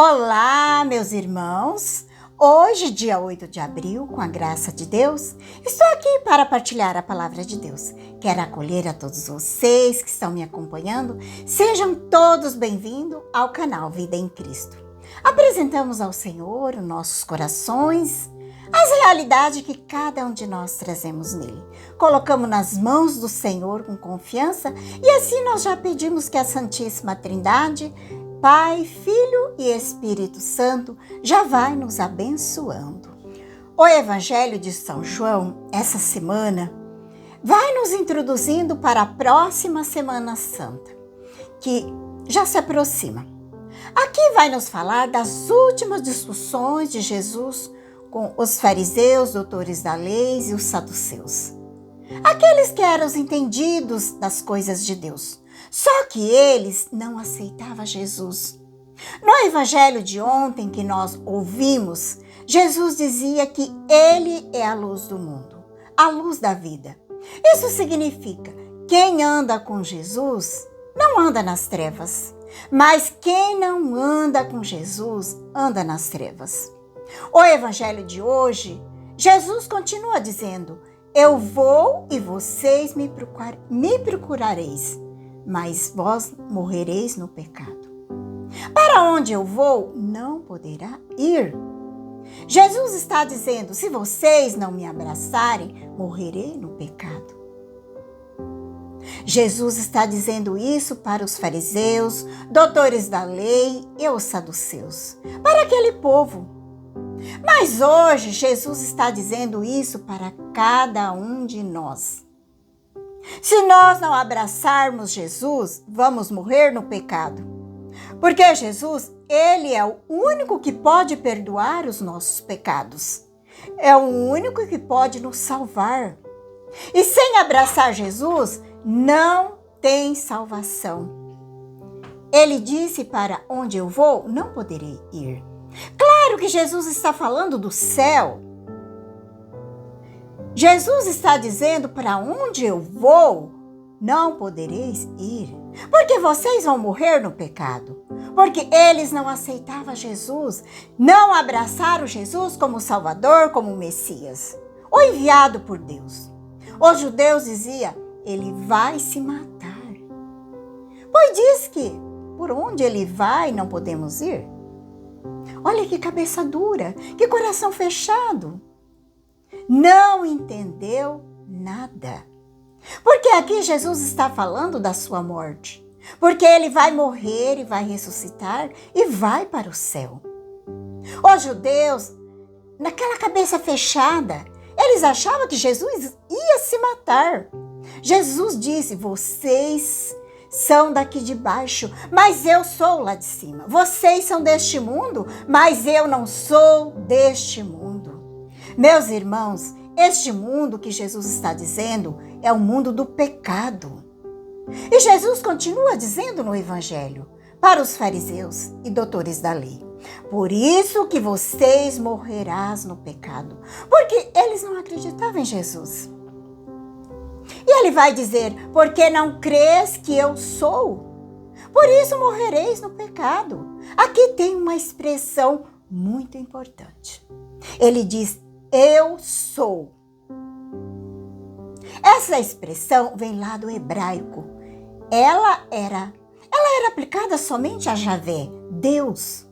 Olá, meus irmãos! Hoje, dia 8 de abril, com a graça de Deus, estou aqui para partilhar a palavra de Deus. Quero acolher a todos vocês que estão me acompanhando. Sejam todos bem-vindos ao canal Vida em Cristo. Apresentamos ao Senhor os nossos corações, as realidades que cada um de nós trazemos nele. Colocamos nas mãos do Senhor com confiança e assim nós já pedimos que a Santíssima Trindade, Pai, Filho e Espírito Santo, já vai nos abençoando. O Evangelho de São João, essa semana, vai nos introduzindo para a próxima Semana Santa, que já se aproxima. Aqui vai nos falar das últimas discussões de Jesus com os fariseus, doutores da lei e os saduceus. Aqueles que eram os entendidos das coisas de Deus. Só que eles não aceitavam Jesus. No evangelho de ontem que nós ouvimos, Jesus dizia que ele é a luz do mundo, a luz da vida. Isso significa, quem anda com Jesus não anda nas trevas, mas quem não anda com Jesus anda nas trevas. O evangelho de hoje, Jesus continua dizendo: eu vou e vocês me procurareis, mas vós morrereis no pecado. Para onde eu vou, não poderá ir. Jesus está dizendo: se vocês não me abraçarem, morrerei no pecado. Jesus está dizendo isso para os fariseus, doutores da lei e os saduceus, para aquele povo. Mas hoje Jesus está dizendo isso para cada um de nós. Se nós não abraçarmos Jesus, vamos morrer no pecado. Porque Jesus, ele é o único que pode perdoar os nossos pecados. É o único que pode nos salvar. E sem abraçar Jesus, não tem salvação. Ele disse: para onde eu vou, não poderei ir. Claro que Jesus está falando do céu. Jesus está dizendo: para onde eu vou, não podereis ir, porque vocês vão morrer no pecado. Porque eles não aceitavam Jesus, não abraçaram Jesus como Salvador, como Messias, o enviado por Deus. Os judeus diziam: ele vai se matar. Pois diz que por onde ele vai não podemos ir. Olha que cabeça dura, que coração fechado. Não entendeu nada. Porque aqui Jesus está falando da sua morte. Porque ele vai morrer e vai ressuscitar e vai para o céu. Os judeus, naquela cabeça fechada, eles achavam que Jesus ia se matar. Jesus disse: vocês são daqui de baixo, mas eu sou lá de cima. Vocês são deste mundo, mas eu não sou deste mundo. Meus irmãos, este mundo que Jesus está dizendo é o mundo do pecado. E Jesus continua dizendo no Evangelho para os fariseus e doutores da lei: por isso que vocês morrerás no pecado, porque eles não acreditavam em Jesus. E ele vai dizer: porque não crês que eu sou, por isso morrereis no pecado. Aqui tem uma expressão muito importante. Ele diz: eu sou. Essa expressão vem lá do hebraico. Ela era aplicada somente a Javé, Deus.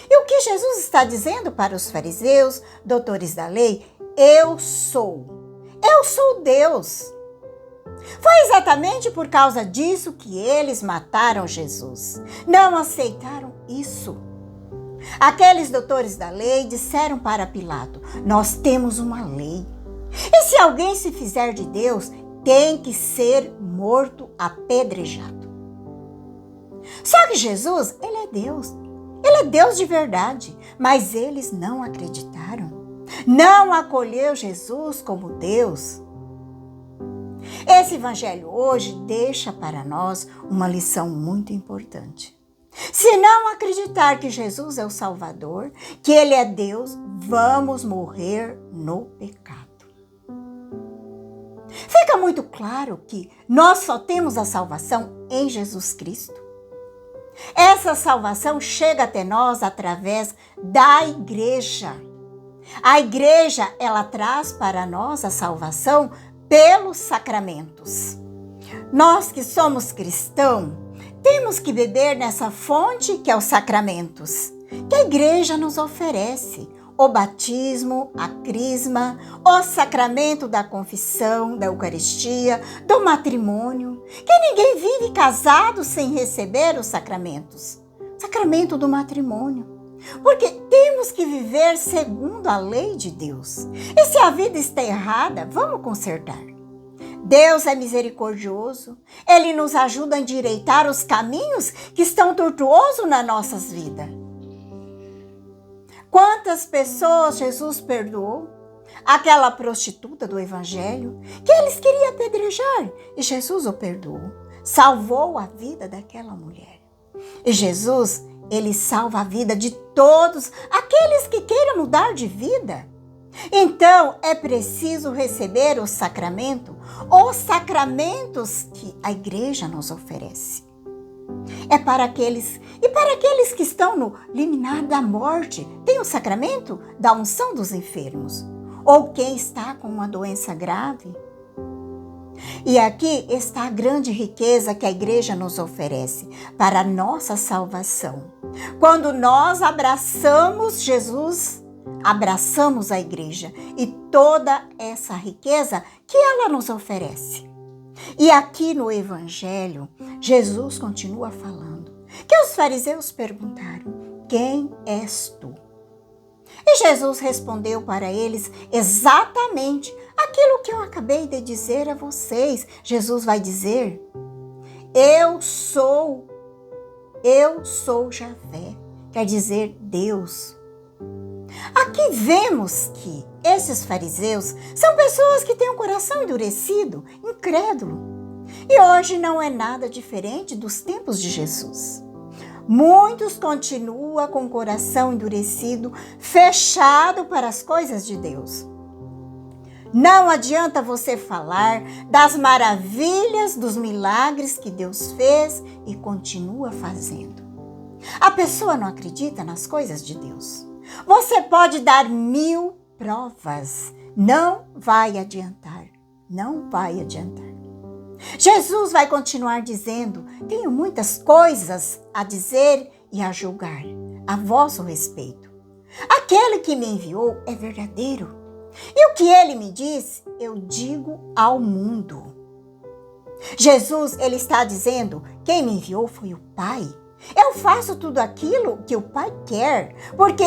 E o que Jesus está dizendo para os fariseus, doutores da lei? Eu sou Deus. Foi exatamente por causa disso que eles mataram Jesus. Não aceitaram isso. Aqueles doutores da lei disseram para Pilato: nós temos uma lei. E se alguém se fizer de Deus, tem que ser morto apedrejado. Só que Jesus, ele é Deus. Ele é Deus de verdade. Mas eles não acreditaram. Não acolheu Jesus como Deus. Esse evangelho hoje deixa para nós uma lição muito importante. Se não acreditar que Jesus é o Salvador, que ele é Deus, vamos morrer no pecado. Fica muito claro que nós só temos a salvação em Jesus Cristo. Essa salvação chega até nós através da igreja. A igreja, ela traz para nós a salvação pelos sacramentos. Nós que somos cristãos, temos que beber nessa fonte que é os sacramentos, que a igreja nos oferece. O batismo, a crisma, o sacramento da confissão, da Eucaristia, do matrimônio. Que ninguém vive casado sem receber os sacramentos. Sacramento do matrimônio. Porque temos que viver segundo a lei de Deus. E se a vida está errada, vamos consertar. Deus é misericordioso. Ele nos ajuda a endireitar os caminhos que estão tortuosos nas nossas vidas. Quantas pessoas Jesus perdoou? Aquela prostituta do evangelho que eles queriam apedrejar e Jesus o perdoou. Salvou a vida daquela mulher. E Jesus, ele salva a vida de todos aqueles que queiram mudar de vida. Então, é preciso receber os sacramentos que a igreja nos oferece. É para aqueles que estão no limiar da morte, tem o sacramento da unção dos enfermos, ou quem está com uma doença grave. E aqui está a grande riqueza que a igreja nos oferece para a nossa salvação. Quando nós abraçamos Jesus, abraçamos a igreja e toda essa riqueza que ela nos oferece. E aqui no Evangelho, Jesus continua falando que os fariseus perguntaram: quem és tu? E Jesus respondeu para eles exatamente aquilo que eu acabei de dizer a vocês. Jesus vai dizer: eu sou Javé, quer dizer Deus. Aqui vemos que esses fariseus são pessoas que têm um coração endurecido, incrédulo. E hoje não é nada diferente dos tempos de Jesus. Muitos continuam com o coração endurecido, fechado para as coisas de Deus. Não adianta você falar das maravilhas, dos milagres que Deus fez e continua fazendo. A pessoa não acredita nas coisas de Deus. Você pode dar 1000 provas, não vai adiantar, não vai adiantar. Jesus vai continuar dizendo: tenho muitas coisas a dizer e a julgar a vosso respeito. Aquele que me enviou é verdadeiro, e o que ele me diz, eu digo ao mundo. Jesus, ele está dizendo: quem me enviou foi o Pai. Eu faço tudo aquilo que o Pai quer, porque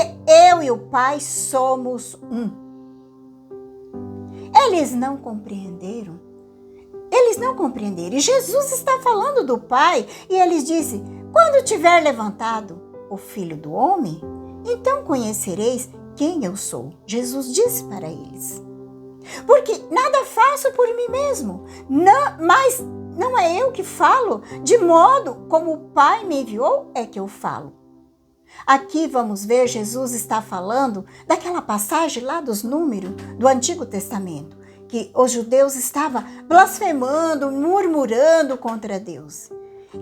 eu e o Pai somos um. Eles não compreenderam. E Jesus está falando do Pai, e eles dizem: quando tiver levantado o Filho do Homem, então conhecereis quem eu sou. Jesus disse para eles. Porque nada faço por mim mesmo, mas não é eu que falo, de modo como o Pai me enviou é que eu falo. Aqui vamos ver, Jesus está falando daquela passagem lá dos Números do Antigo Testamento, que os judeus estavam blasfemando, murmurando contra Deus.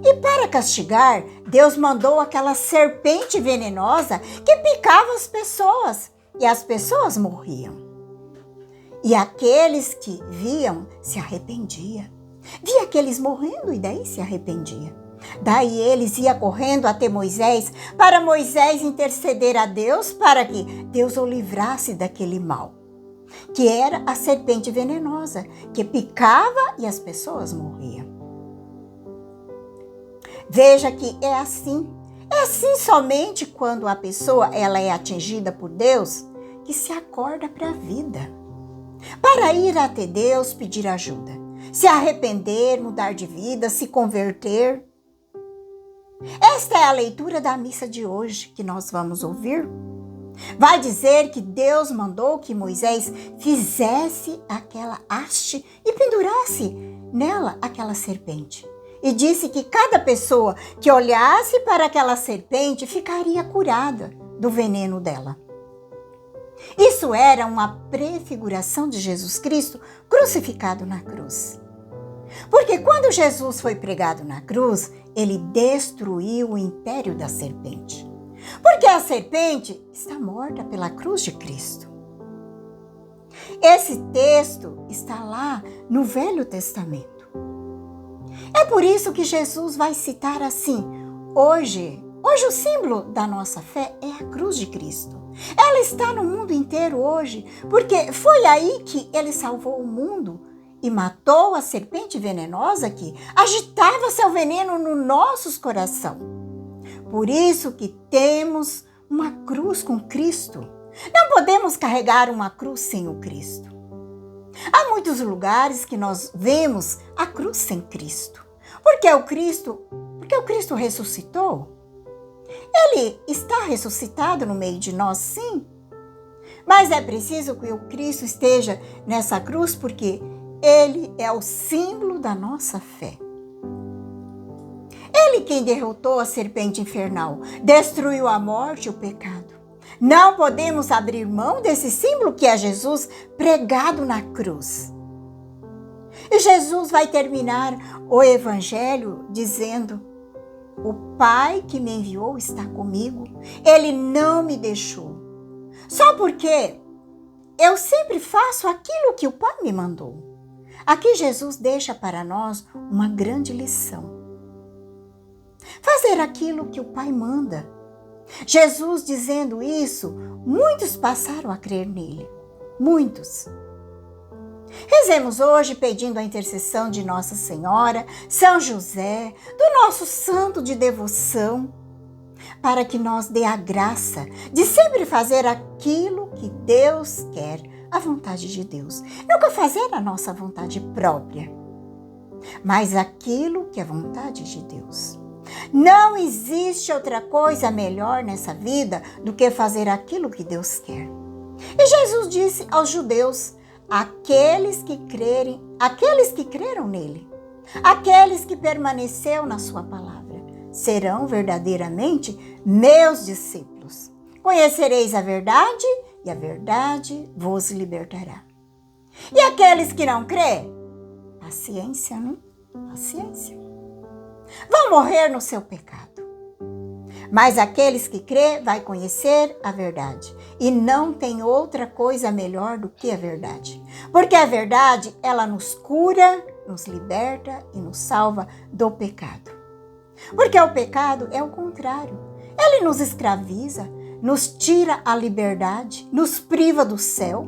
E para castigar, Deus mandou aquela serpente venenosa que picava as pessoas, e as pessoas morriam. E aqueles que viam se arrependiam. Via aqueles morrendo e daí se arrependia. Daí eles iam correndo até Moisés, para Moisés interceder a Deus para que Deus o livrasse daquele mal, que era a serpente venenosa, que picava e as pessoas morriam. Veja que é assim somente quando a pessoa ela é atingida por Deus, que se acorda para a vida, para ir até Deus pedir ajuda, se arrepender, mudar de vida, se converter. Esta é a leitura da missa de hoje que nós vamos ouvir. Vai dizer que Deus mandou que Moisés fizesse aquela haste e pendurasse nela aquela serpente. E disse que cada pessoa que olhasse para aquela serpente ficaria curada do veneno dela. Isso era uma prefiguração de Jesus Cristo crucificado na cruz. Porque quando Jesus foi pregado na cruz, ele destruiu o império da serpente. Porque a serpente está morta pela cruz de Cristo. Esse texto está lá no Velho Testamento. É por isso que Jesus vai citar assim: hoje o símbolo da nossa fé é a cruz de Cristo. Ela está no mundo inteiro hoje, porque foi aí que ele salvou o mundo e matou a serpente venenosa que agitava seu veneno no nosso coração. Por isso que temos uma cruz com Cristo. Não podemos carregar uma cruz sem o Cristo. Há muitos lugares que nós vemos a cruz sem Cristo. Porque o Cristo ressuscitou. Ele está ressuscitado no meio de nós, sim. Mas é preciso que o Cristo esteja nessa cruz, porque ele é o símbolo da nossa fé. Ele quem derrotou a serpente infernal, destruiu a morte e o pecado. Não podemos abrir mão desse símbolo que é Jesus pregado na cruz. E Jesus vai terminar o evangelho dizendo: o Pai que me enviou está comigo, ele não me deixou. Só porque eu sempre faço aquilo que o Pai me mandou. Aqui Jesus deixa para nós uma grande lição. Fazer aquilo que o Pai manda. Jesus dizendo isso, muitos passaram a crer nele. Muitos. Rezemos hoje pedindo a intercessão de Nossa Senhora, São José, do nosso santo de devoção, para que nos dê a graça de sempre fazer aquilo que Deus quer, a vontade de Deus. Nunca fazer a nossa vontade própria, mas aquilo que é vontade de Deus. Não existe outra coisa melhor nessa vida do que fazer aquilo que Deus quer. E Jesus disse aos judeus: aqueles que creram nele, aqueles que permaneceram na sua palavra, serão verdadeiramente meus discípulos. Conhecereis a verdade e a verdade vos libertará. E aqueles que não crêem, paciência, não? Paciência. Vão morrer no seu pecado. Mas aqueles que crê vai conhecer a verdade. E não tem outra coisa melhor do que a verdade. Porque a verdade, ela nos cura, nos liberta e nos salva do pecado. Porque o pecado é o contrário. Ele nos escraviza, nos tira a liberdade, nos priva do céu.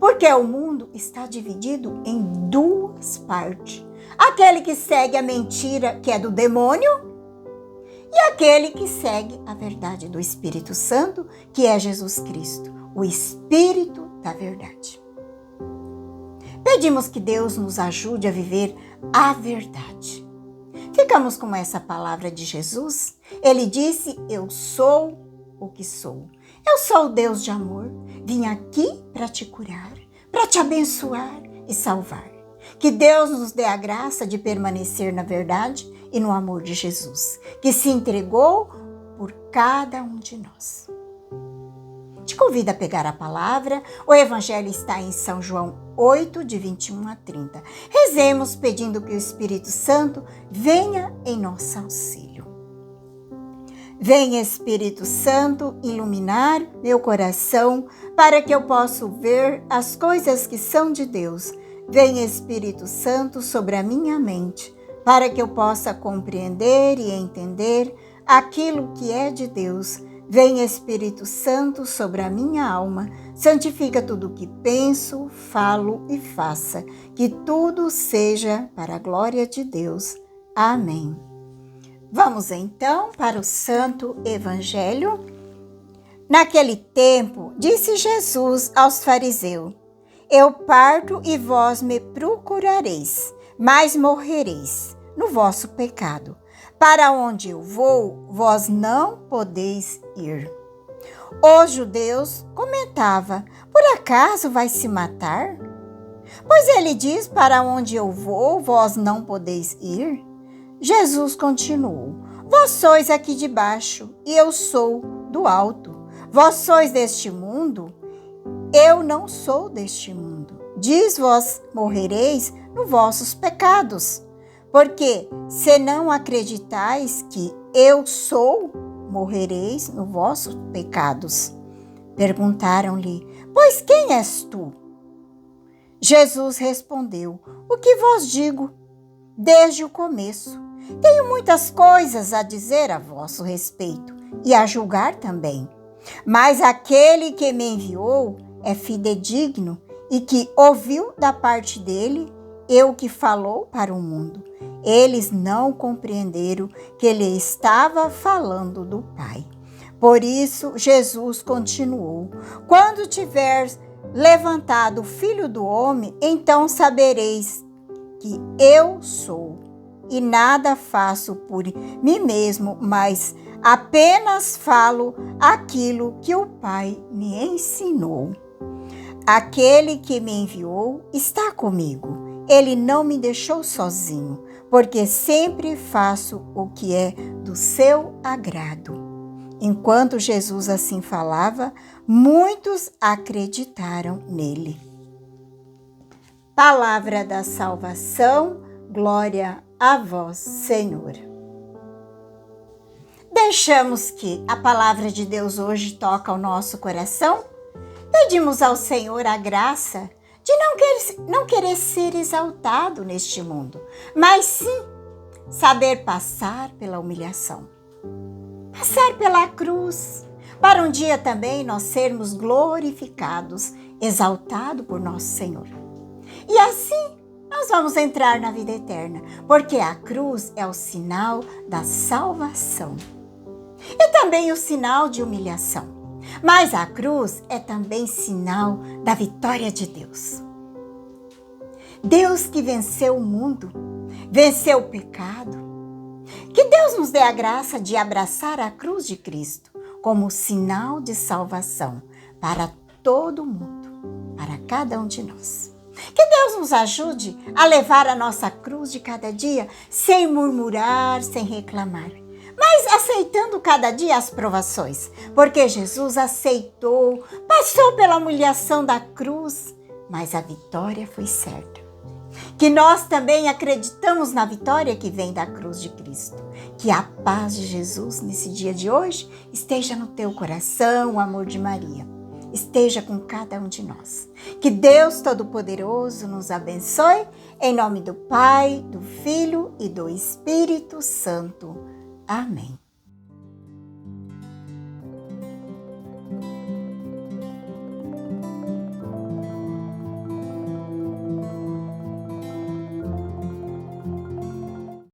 Porque o mundo está dividido em duas partes. Aquele que segue a mentira, que é do demônio, e aquele que segue a verdade do Espírito Santo, que é Jesus Cristo, o Espírito da verdade. Pedimos que Deus nos ajude a viver a verdade. Ficamos com essa palavra de Jesus. Ele disse: eu sou o que sou. Eu sou o Deus de amor. Vim aqui para te curar, para te abençoar e salvar. Que Deus nos dê a graça de permanecer na verdade e no amor de Jesus, que se entregou por cada um de nós. Te convido a pegar a palavra. O Evangelho está em São João 8, de 21 a 30. Rezemos pedindo que o Espírito Santo venha em nosso auxílio. Vem, Espírito Santo, iluminar meu coração para que eu possa ver as coisas que são de Deus. Vem, Espírito Santo, sobre a minha mente, para que eu possa compreender e entender aquilo que é de Deus. Vem, Espírito Santo, sobre a minha alma, santifica tudo o que penso, falo e faça, que tudo seja para a glória de Deus. Amém. Vamos então para o Santo Evangelho. Naquele tempo, disse Jesus aos fariseus: eu parto e vós me procurareis, mas morrereis no vosso pecado. Para onde eu vou, vós não podeis ir. Os judeus comentavam: por acaso vai se matar? Pois ele diz: para onde eu vou, vós não podeis ir. Jesus continuou: vós sois aqui de baixo, e eu sou do alto. Vós sois deste mundo, eu não sou deste mundo. Diz: vós morrereis nos vossos pecados, Porque se não acreditais que eu sou, morrereis nos vossos pecados. Perguntaram-lhe: pois quem és tu? Jesus respondeu: o que vos digo desde o começo. Tenho muitas coisas a dizer a vosso respeito e a julgar também. Mas aquele que me enviou é fidedigno e que ouviu da parte dele eu que falou para o mundo. Eles não compreenderam que ele estava falando do Pai. Por isso, Jesus continuou: quando tiver levantado o Filho do Homem, então sabereis que eu sou, e nada faço por mim mesmo, mas apenas falo aquilo que o Pai me ensinou. Aquele que me enviou está comigo. Ele não me deixou sozinho, porque sempre faço o que é do seu agrado. Enquanto Jesus assim falava, muitos acreditaram nele. Palavra da salvação, glória a vós, Senhor. Deixamos que a palavra de Deus hoje toque ao nosso coração. Pedimos ao Senhor a graça de não querer ser exaltado neste mundo, mas sim saber passar pela humilhação, passar pela cruz, para um dia também nós sermos glorificados, exaltados por nosso Senhor. E assim nós vamos entrar na vida eterna, porque a cruz é o sinal da salvação e também o sinal de humilhação. Mas a cruz é também sinal da vitória de Deus. Deus que venceu o mundo, venceu o pecado. Que Deus nos dê a graça de abraçar a cruz de Cristo como sinal de salvação para todo mundo, para cada um de nós. Que Deus nos ajude a levar a nossa cruz de cada dia sem murmurar, sem reclamar, mas aceitando cada dia as provações, porque Jesus aceitou, passou pela humilhação da cruz, mas a vitória foi certa. Que nós também acreditamos na vitória que vem da cruz de Cristo. Que a paz de Jesus nesse dia de hoje esteja no teu coração, o amor de Maria. Esteja com cada um de nós. Que Deus Todo-Poderoso nos abençoe, em nome do Pai, do Filho e do Espírito Santo. Amém.